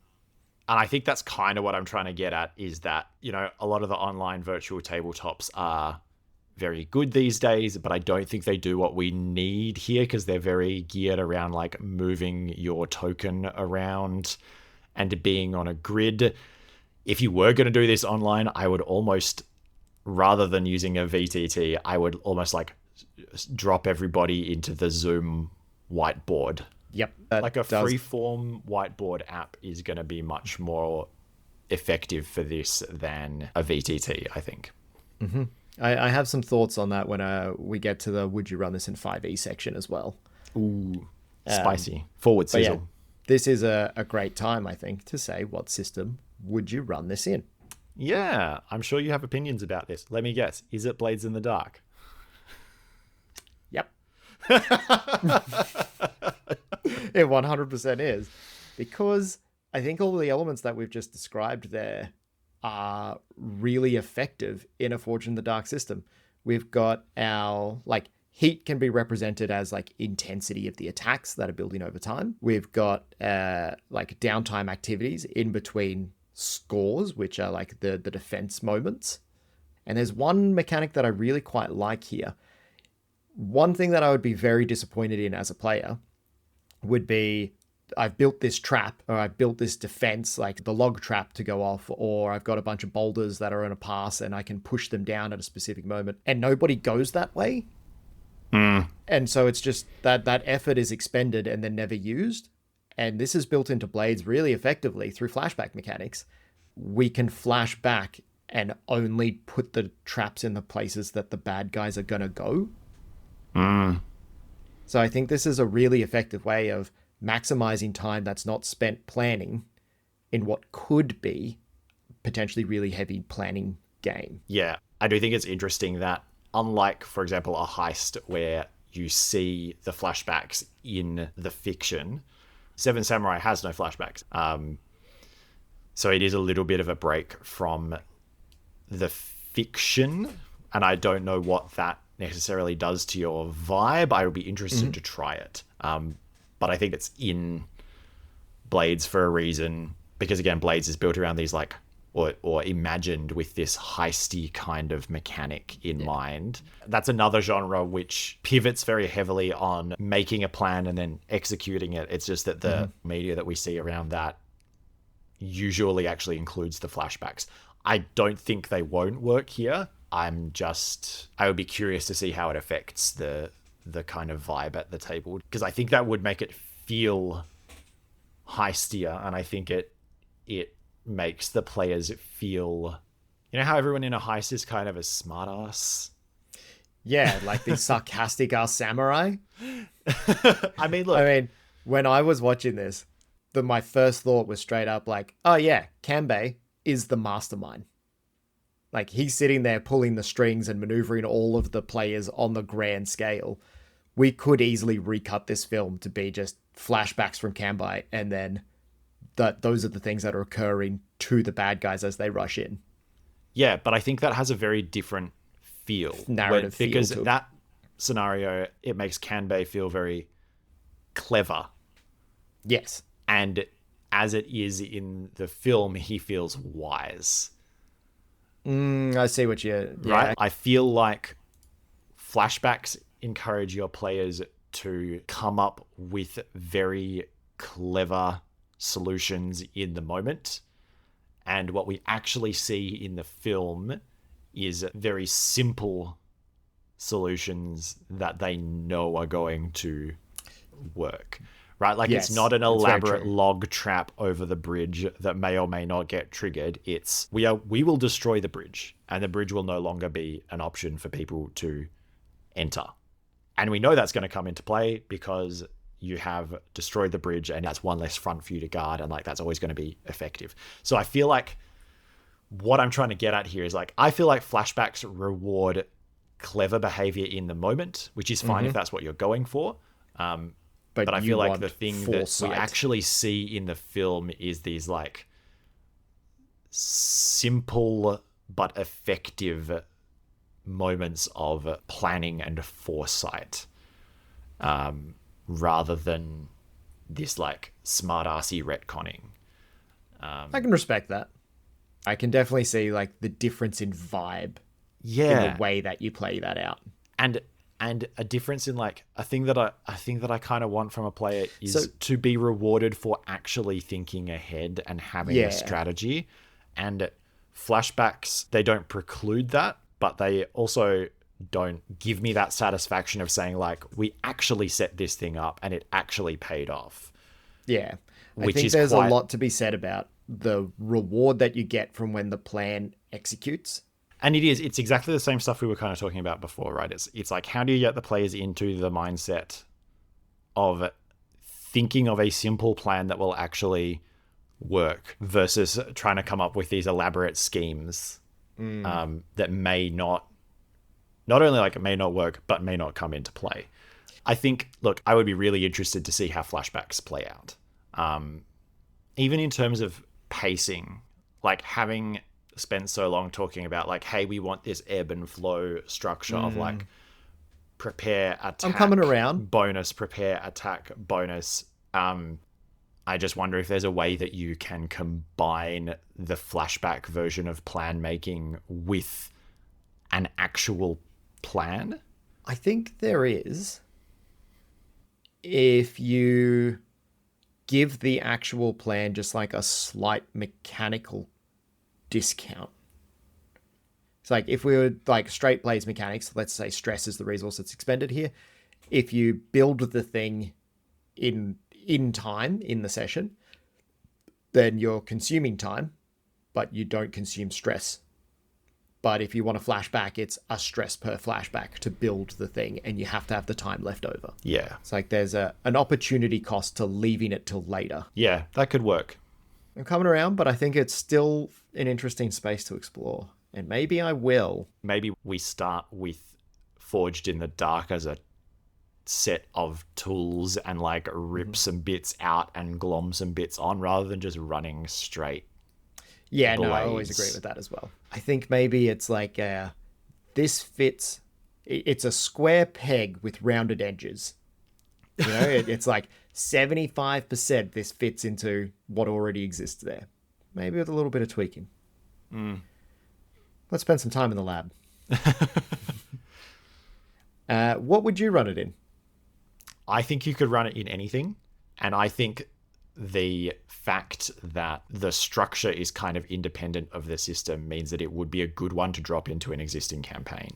Speaker 2: I think that's kind of what I'm trying to get at, is that, a lot of the online virtual tabletops are very good these days, but I don't think they do what we need here, because they're very geared around like moving your token around and being on a grid. If you were going to do this online, I would almost, rather than using a VTT, I would almost like drop everybody into the Zoom whiteboard.
Speaker 1: Yep.
Speaker 2: Like a free-form whiteboard app is going to be much more effective for this than a VTT, I think.
Speaker 1: Mm-hmm. I have some thoughts on that when we get to the would you run this in 5e section as well.
Speaker 2: Ooh, spicy. Forward sizzle.
Speaker 1: Yeah, this is a great time, I think, to say what system would you run this in.
Speaker 2: Yeah, I'm sure you have opinions about this. Let me guess. Is it Blades in the Dark?
Speaker 1: Yep. It 100% is, because I think all the elements that we've just described there are really effective in a Forge in the Dark system. We've got our, like, heat can be represented as like intensity of the attacks that are building over time. We've got like downtime activities in between scores, which are like the defense moments. And there's one mechanic that I really quite like here. One thing that I would be very disappointed in as a player would be I've built this trap, or I've built this defense, like the log trap to go off, or I've got a bunch of boulders that are in a pass and I can push them down at a specific moment, and nobody goes that way. And so it's just that effort is expended and then never used. And this is built into Blades really effectively through flashback mechanics. We can flash back and only put the traps in the places that the bad guys are going to go. So I think this is a really effective way of maximizing time that's not spent planning in what could be potentially really heavy planning game.
Speaker 2: Yeah, I do think it's interesting that unlike, for example, a heist where you see the flashbacks in the fiction, Seven Samurai has no flashbacks. So it is a little bit of a break from the fiction, and I don't know what that necessarily does to your vibe. I would be interested to try it. But I think it's in Blades for a reason, because again, Blades is built around these like, or imagined with this heisty kind of mechanic in mind. That's another genre which pivots very heavily on making a plan and then executing it. It's just that the media that we see around that usually actually includes the flashbacks. I don't think they won't work here. I would be curious to see how it affects the kind of vibe at the table, because I think that would make it feel heistier, and I think it makes the players feel, you know how everyone in a heist is kind of a smartass?
Speaker 1: Yeah, like these sarcastic ass samurai.
Speaker 2: I mean,
Speaker 1: when I was watching this, my first thought was straight up like, oh yeah, Kanbei is the mastermind. Like, he's sitting there pulling the strings and maneuvering all of the players on the grand scale. We could easily recut this film to be just flashbacks from Kanbei, and then those are the things that are occurring to the bad guys as they rush in.
Speaker 2: Yeah, but I think that has a very different feel.
Speaker 1: Narrative feel
Speaker 2: because
Speaker 1: to it.
Speaker 2: that scenario, it makes Kanbei feel very clever.
Speaker 1: Yes.
Speaker 2: And as it is in the film, he feels wise.
Speaker 1: I see what you... Yeah.
Speaker 2: Right? I feel like flashbacks encourage your players to come up with very clever solutions in the moment. And what we actually see in the film is very simple solutions that they know are going to work. Right? Like,
Speaker 1: Yes,
Speaker 2: it's not an
Speaker 1: it's very
Speaker 2: elaborate
Speaker 1: true.
Speaker 2: log trap over the bridge that may or may not get triggered. It's we will destroy the bridge, and the bridge will no longer be an option for people to enter. And we know that's going to come into play because you have destroyed the bridge, and that's one less front for you to guard, and like that's always going to be effective. So I feel like what I'm trying to get at here is like, I feel like flashbacks reward clever behavior in the moment, which is fine if that's what you're going for. But I
Speaker 1: you
Speaker 2: feel like
Speaker 1: want
Speaker 2: the thing
Speaker 1: foresight.
Speaker 2: that we actually see in the film is these like simple but effective moments of planning and foresight, rather than this like smart-assy retconning.
Speaker 1: I can respect that. I can definitely see like the difference in vibe in
Speaker 2: Yeah,
Speaker 1: the way that you play that out.
Speaker 2: and a difference in like a thing that I kind of want from a player is
Speaker 1: So-
Speaker 2: to be rewarded for actually thinking ahead and having
Speaker 1: Yeah.
Speaker 2: a strategy. And flashbacks, they don't preclude that, but they also don't give me that satisfaction of saying like, we actually set this thing up and it actually paid off.
Speaker 1: Yeah. I
Speaker 2: Which
Speaker 1: think
Speaker 2: is
Speaker 1: there's
Speaker 2: quite-
Speaker 1: a lot to be said about the reward that you get from when the plan executes.
Speaker 2: And it's exactly the same stuff we were kind of talking about before, right? It's like, how do you get the players into the mindset of thinking of a simple plan that will actually work versus trying to come up with these elaborate schemes that may not only like it may not work, but may not come into play. I think, look, I would be really interested to see how flashbacks play out. Even in terms of pacing, like having spent so long talking about like, hey, we want this ebb and flow structure of like prepare, attack,
Speaker 1: I'm coming around.
Speaker 2: bonus, prepare, attack, bonus. I just wonder if there's a way that you can combine the flashback version of plan making with an actual plan.
Speaker 1: I think there is. If you give the actual plan just like a slight mechanical discount. It's like if we were like straight plays mechanics, let's say stress is the resource that's expended here. If you build the thing in time in the session, then you're consuming time, but you don't consume stress. But if you want to flashback, it's a stress per flashback to build the thing, and you have to have the time left over.
Speaker 2: Yeah.
Speaker 1: It's like there's an opportunity cost to leaving it till later.
Speaker 2: Yeah, that could work.
Speaker 1: I'm coming around, but I think it's still an interesting space to explore. And maybe I will.
Speaker 2: Maybe we start with Forged in the Dark as a set of tools and like rip some bits out and glom some bits on rather than just running straight.
Speaker 1: Yeah,
Speaker 2: blades.
Speaker 1: no, I always agree with that as well. I think maybe it's like this fits. It's a square peg with rounded edges. You know, it's like 75% this fits into what already exists there. Maybe with a little bit of tweaking. Let's spend some time in the lab. What would you run it in?
Speaker 2: I think you could run it in anything. And I think the fact that the structure is kind of independent of the system means that it would be a good one to drop into an existing campaign.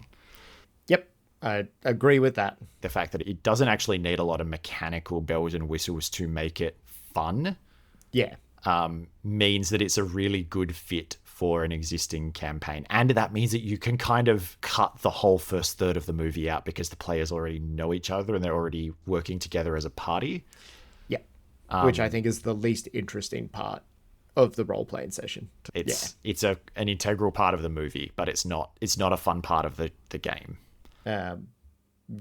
Speaker 1: Yep, I agree with that.
Speaker 2: The fact that it doesn't actually need a lot of mechanical bells and whistles to make it fun,
Speaker 1: yeah,
Speaker 2: means that it's a really good fit for an existing campaign. And that means that you can kind of cut the whole first third of the movie out because the players already know each other and they're already working together as a party.
Speaker 1: Which I think is the least interesting part of the role-playing session.
Speaker 2: It's an integral part of the movie, but it's not a fun part of the game.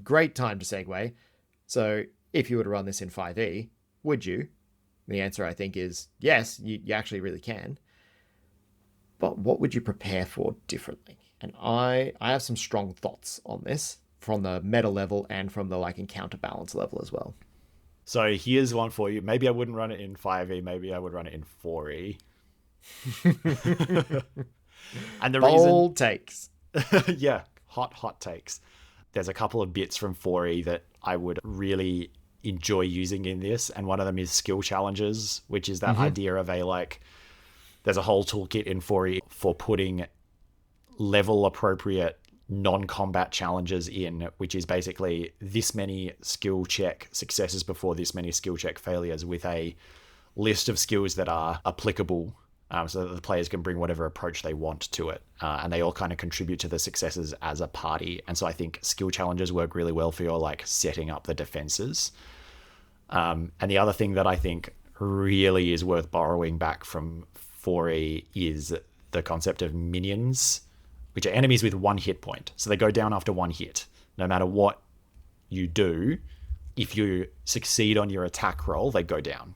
Speaker 1: Great time to segue. So if you were to run this in 5e, would you? The answer, I think, is yes, you actually really can. But what would you prepare for differently? And I have some strong thoughts on this from the meta level and from the like encounter balance level as well.
Speaker 2: So here's one for you. Maybe I wouldn't run it in 5e. Maybe I would run it in 4e. And the
Speaker 1: Bold takes.
Speaker 2: Yeah, hot takes. There's a couple of bits from 4e that I would really enjoy using in this. And one of them is skill challenges, which is that idea of there's a whole toolkit in 4e for putting level appropriate non-combat challenges in, which is basically this many skill check successes before this many skill check failures with a list of skills that are applicable, so that the players can bring whatever approach they want to it. And they all kind of contribute to the successes as a party. And so I think skill challenges work really well for your like setting up the defenses. And the other thing that I think really is worth borrowing back from 4e is the concept of minions, which are enemies with 1 hit point. So they go down after 1 hit. No matter what you do, if you succeed on your attack roll, they go down.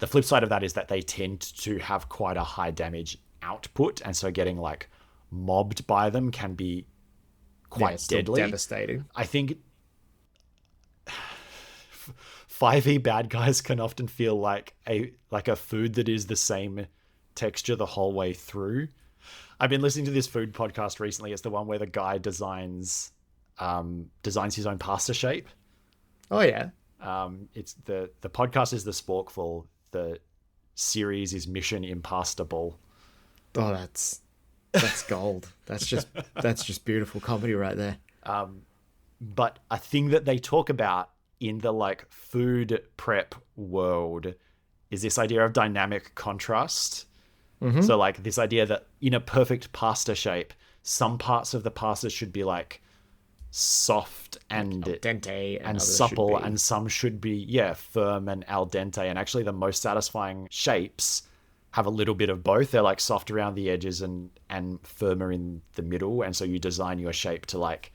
Speaker 2: The flip side of that is that they tend to have quite a high damage output, and so getting like mobbed by them can be quite deadly.
Speaker 1: Devastating.
Speaker 2: I think 5e bad guys can often feel like a food that is the same texture the whole way through. I've been listening to this food podcast recently. It's the one where the guy designs his own pasta shape.
Speaker 1: Oh yeah.
Speaker 2: It's the podcast is The Sporkful. The series is Mission Impastable.
Speaker 1: Oh, that's gold. That's just beautiful comedy right there.
Speaker 2: But a thing that they talk about in the like food prep world is this idea of dynamic contrast. So like this idea that in a perfect pasta shape, some parts of the pasta should be like soft and
Speaker 1: al dente
Speaker 2: and supple, and some should be firm and al dente. And actually the most satisfying shapes have a little bit of both. They're like soft around the edges and firmer in the middle. And so you design your shape to like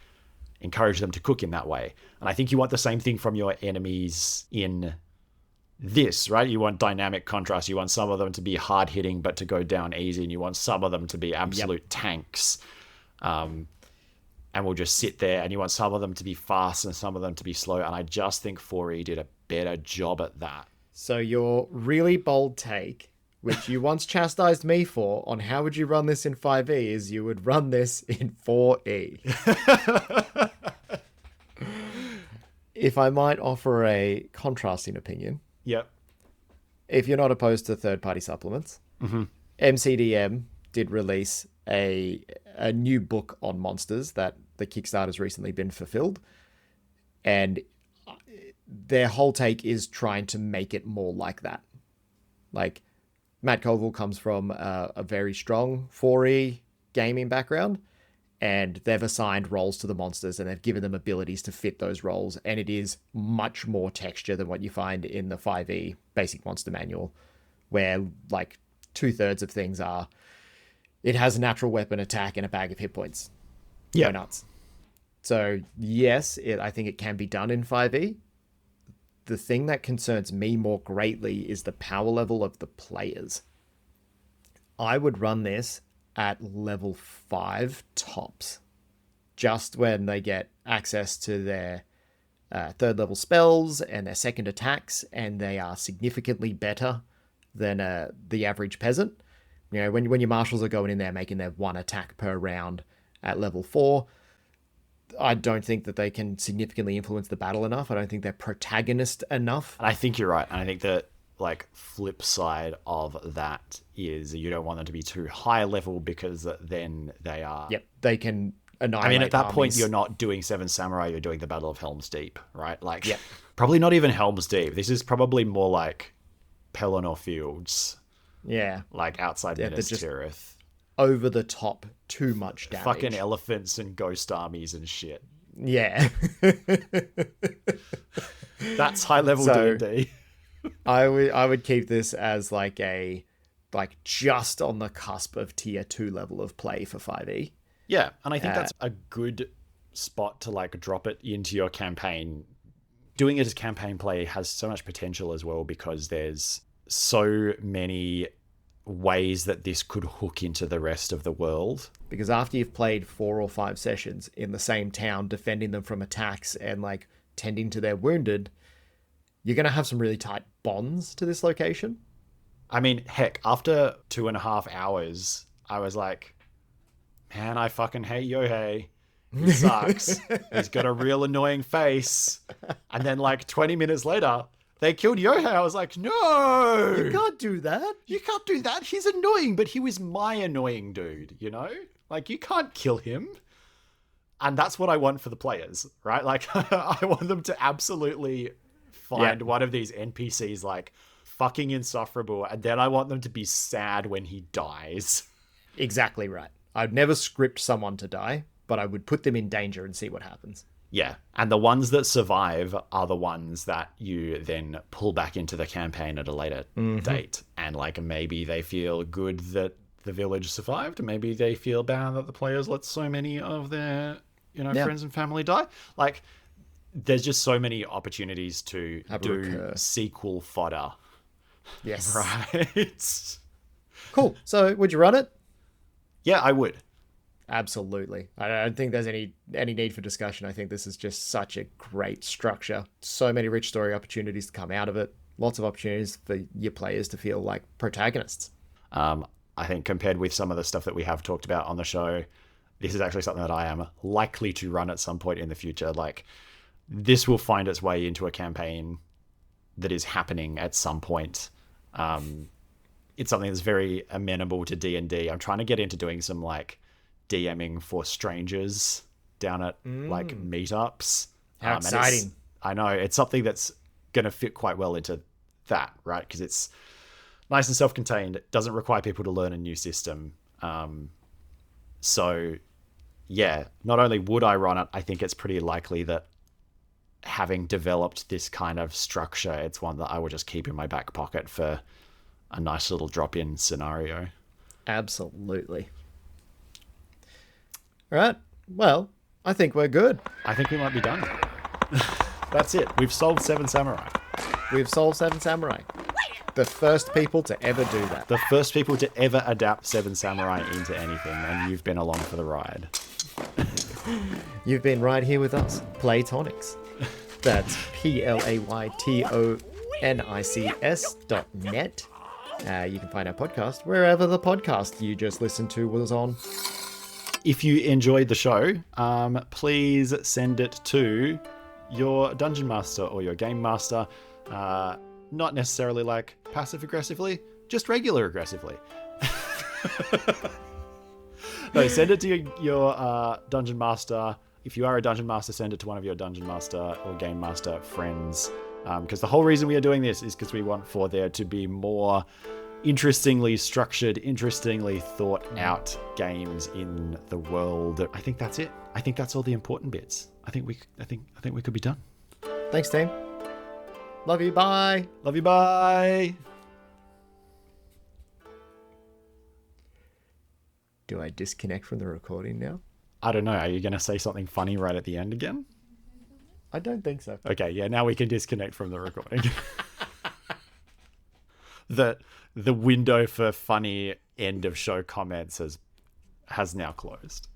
Speaker 2: encourage them to cook in that way. And I think you want the same thing from your enemies in this, right? You want dynamic contrast. You want some of them to be hard hitting but to go down easy, and you want some of them to be absolute tanks, and we'll just sit there. And you want some of them to be fast and some of them to be slow, and I just think 4e did a better job at that.
Speaker 1: So your really bold take, which you once chastised me for, on how would you run this in 5e, is you would run this in 4e. If I might offer a contrasting opinion.
Speaker 2: Yep.
Speaker 1: if you're not opposed to third-party supplements, MCDM did release a new book on monsters that the Kickstarter's recently been fulfilled, and their whole take is trying to make it more like that. Like, Matt Colville comes from a very strong 4E gaming background, and they've assigned roles to the monsters and they've given them abilities to fit those roles, and it is much more texture than what you find in the 5E basic monster manual, where like 2/3 of things are it has a natural weapon attack and a bag of hit points.
Speaker 2: Yeah.
Speaker 1: Go nuts. So yes, I think it can be done in 5E. The thing that concerns me more greatly is the power level of the players. I would run this at level 5 tops, just when they get access to their third level spells and their second attacks, and they are significantly better than the average peasant. You know, when your marshals are going in there making their 1 attack per round at level 4, I don't think that they can significantly influence the battle enough. I don't think they're protagonist enough.
Speaker 2: And I think you're right. And I think that like flip side of that is you don't want them to be too high level, because then they are.
Speaker 1: Yep, they can annihilate.
Speaker 2: I mean, at that
Speaker 1: armies.
Speaker 2: point, you're not doing Seven Samurai. You're doing the Battle of Helm's Deep, right? Like,
Speaker 1: yep.
Speaker 2: Probably not even Helm's Deep. This is probably more like Pelennor Fields.
Speaker 1: Yeah,
Speaker 2: like outside Minas Tirith.
Speaker 1: Over the top, too much damage.
Speaker 2: Fucking elephants and ghost armies and shit.
Speaker 1: Yeah.
Speaker 2: That's high level D&D.
Speaker 1: I would keep this as like just on the cusp of tier 2 level of play for 5e.
Speaker 2: Yeah, and I think that's a good spot to like drop it into your campaign. Doing it as campaign play has so much potential as well, because there's so many ways that this could hook into the rest of the world.
Speaker 1: Because after you've played 4 or 5 sessions in the same town, defending them from attacks and like tending to their wounded, you're going to have some really tight bonds to this location.
Speaker 2: I mean, heck, after 2.5 hours, I was like, man, I fucking hate Yohei. He sucks. He's got a real annoying face. And then like 20 minutes later, they killed Yohei. I was like, no!
Speaker 1: You can't do that.
Speaker 2: You can't do that. He's annoying, but he was my annoying dude, you know? Like, you can't kill him. And that's what I want for the players, right? Like, I want them to absolutely find one of these NPCs, like, fucking insufferable, and then I want them to be sad when he dies.
Speaker 1: Exactly right. I'd never script someone to die, but I would put them in danger and see what happens.
Speaker 2: Yeah, and the ones that survive are the ones that you then pull back into the campaign at a later date. And like maybe they feel good that the village survived, maybe they feel bad that the players let so many of their, friends and family die. Like, there's just so many opportunities to do sequel fodder.
Speaker 1: Yes.
Speaker 2: Right.
Speaker 1: Cool. So, would you run it?
Speaker 2: Yeah, I would.
Speaker 1: Absolutely. I don't think there's any need for discussion. I think this is just such a great structure. So many rich story opportunities to come out of it. Lots of opportunities for your players to feel like protagonists.
Speaker 2: I think compared with some of the stuff that we have talked about on the show, this is actually something that I am likely to run at some point in the future. Like, this will find its way into a campaign that is happening at some point. It's something that's very amenable to D&D. I'm trying to get into doing some like DMing for strangers down at like meetups.
Speaker 1: How exciting.
Speaker 2: I know, it's something that's going to fit quite well into that, right? Because it's nice and self-contained. It doesn't require people to learn a new system. So yeah, not only would I run it, I think it's pretty likely that having developed this kind of structure, it's one that I will just keep in my back pocket for a nice little drop-in scenario.
Speaker 1: Absolutely. All right. Well, I think we're good.
Speaker 2: I think we might be done. That's it. We've solved Seven Samurai.
Speaker 1: We've solved Seven Samurai. The first people to ever do that.
Speaker 2: The first people to ever adapt Seven Samurai into anything, and you've been along for the ride.
Speaker 1: You've been right here with us, Playtonics. That's PLAYTONICS.net. You can find our podcast wherever the podcast you just listened to was on.
Speaker 2: If you enjoyed the show, please send it to your dungeon master or your game master. Not necessarily like, passive aggressively, just regular aggressively. No, send it to your dungeon master. If you are a dungeon master, send it to one of your dungeon master or game master friends. Because the whole reason we are doing this is because we want for there to be more interestingly structured, interestingly thought out games in the world. I think that's it. I think that's all the important bits. I think we could be done.
Speaker 1: Thanks, team. Love you. Bye.
Speaker 2: Love you. Bye.
Speaker 1: Do I disconnect from the recording now?
Speaker 2: I don't know. Are you going to say something funny right at the end again?
Speaker 1: I don't think so.
Speaker 2: Okay, yeah, now we can disconnect from the recording. The window for funny end of show comments has now closed.